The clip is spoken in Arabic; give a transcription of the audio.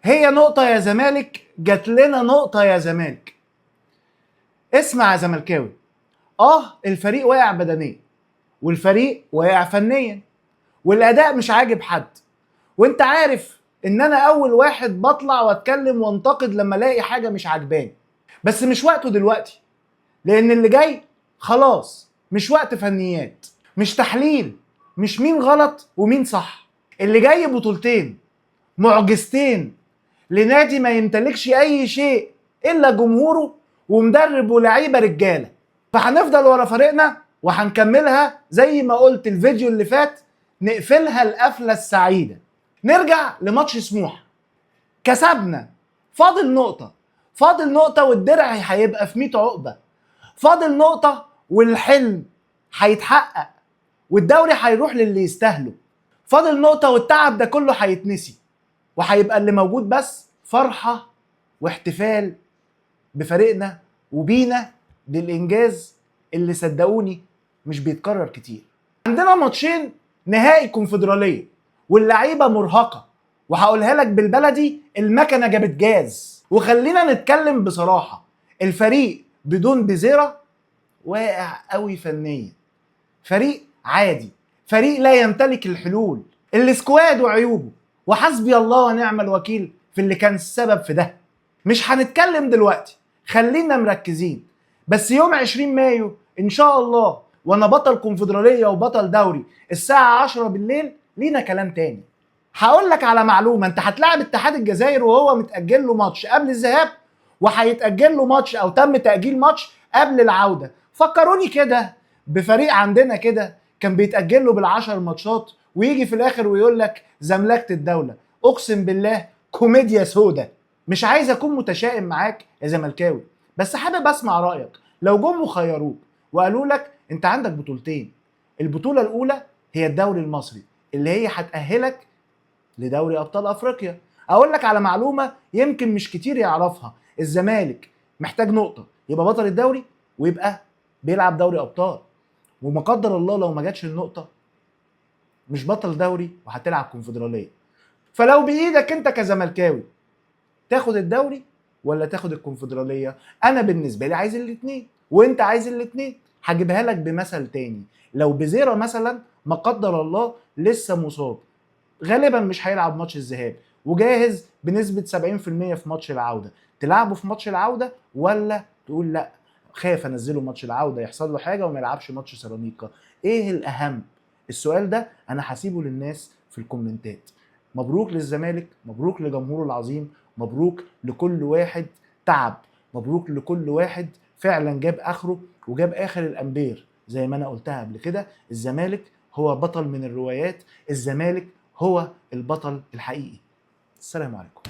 هي نقطة يا زمالك جات لنا نقطة يا زمالك. اسمع يا زملكاوي، الفريق واقع بدنيا والفريق واقع فنيا والاداء مش عاجب حد، وانت عارف ان انا اول واحد بطلع واتكلم وانتقد لما الاقي حاجة مش عاجباني، بس مش وقته دلوقتي، لان اللي جاي خلاص مش وقت فنيات، مش تحليل، مش مين غلط ومين صح. اللي جاي بطولتين معجزتين لنادي ما يمتلكش اي شيء الا جمهوره ومدرب ولاعيبه رجاله، فهنفضل ورا فريقنا وهنكملها زي ما قلت الفيديو اللي فات، نقفلها القفله السعيده. نرجع لماتش سموحه، كسبنا، فاضل نقطه والدرع هيبقى في 100 عقبه، فاضل نقطه والحلم هيتحقق والدوري هيروح للي يستاهله، فاضل نقطه والتعب ده كله هيتنسي، وهيبقى اللي موجود بس فرحة واحتفال بفريقنا وبينا للإنجاز اللي صدقوني مش بيتكرر كتير. عندنا ماتشين نهائي كونفدرالية واللعيبة مرهقة، وهقولها لك بالبلدي المكنة جابت جاز. وخلينا نتكلم بصراحة، الفريق بدون بزيرة واقع قوي فنيا، فريق عادي، فريق لا يمتلك الحلول، السكواد وعيوبه، وحسبي الله ونعم الوكيل في اللي كان السبب في ده. مش هنتكلم دلوقتي، خلينا مركزين. بس يوم 20 مايو ان شاء الله وانا بطل كونفدرالية وبطل دوري الساعة 10 بالليل لينا كلام تاني. هقول لك على معلومة، انت هتلاعب اتحاد الجزائر وهو متأجل له ماتش قبل الذهاب، وهيتأجل له ماتش او تم تأجيل ماتش قبل العودة. فكروني كده بفريق عندنا كده كان بيتأجل له بالعشر ماتشات ويجي في الاخر ويقول لك زملكة الدولة. اقسم بالله كوميديا سودا. مش عايز اكون متشائم معاك يا زملكاوي، بس حابب اسمع رأيك. لو جم وخيروك وقالوا لك انت عندك بطولتين، البطولة الاولى هي الدوري المصري اللي هي هتأهلك لدوري ابطال افريقيا. اقول لك على معلومة يمكن مش كتير يعرفها، الزمالك محتاج نقطة يبقى بطل الدوري ويبقى بيلعب دوري ابطال، وما قدر الله لو ما جاتش النقطة مش بطل دوري وهتلعب كونفدرالية. فلو بايدك انت كزملكاوي تاخد الدوري ولا تاخد الكونفدرالية، انا بالنسبة لي عايز الاتنين وانت عايز الاتنين. هجيبها لك بمثل تاني، لو بزيرة مثلا ما قدر الله لسه مصاب، غالبا مش هيلعب ماتش الذهاب وجاهز بنسبة 70% في ماتش العودة، تلعبه في ماتش العودة ولا تقول لا خايف انزله ماتش العودة يحصل له حاجة وما يلعبش ماتش سيراميكا؟ ايه الاهم؟ السؤال ده انا هسيبه للناس في الكومنتات. مبروك للزمالك، مبروك لجمهوره العظيم، مبروك لكل واحد تعب، مبروك لكل واحد فعلا جاب اخره وجاب اخر الامبير. زي ما انا قلتها قبل كده، الزمالك هو بطل من الروايات، الزمالك هو البطل الحقيقي. السلام عليكم.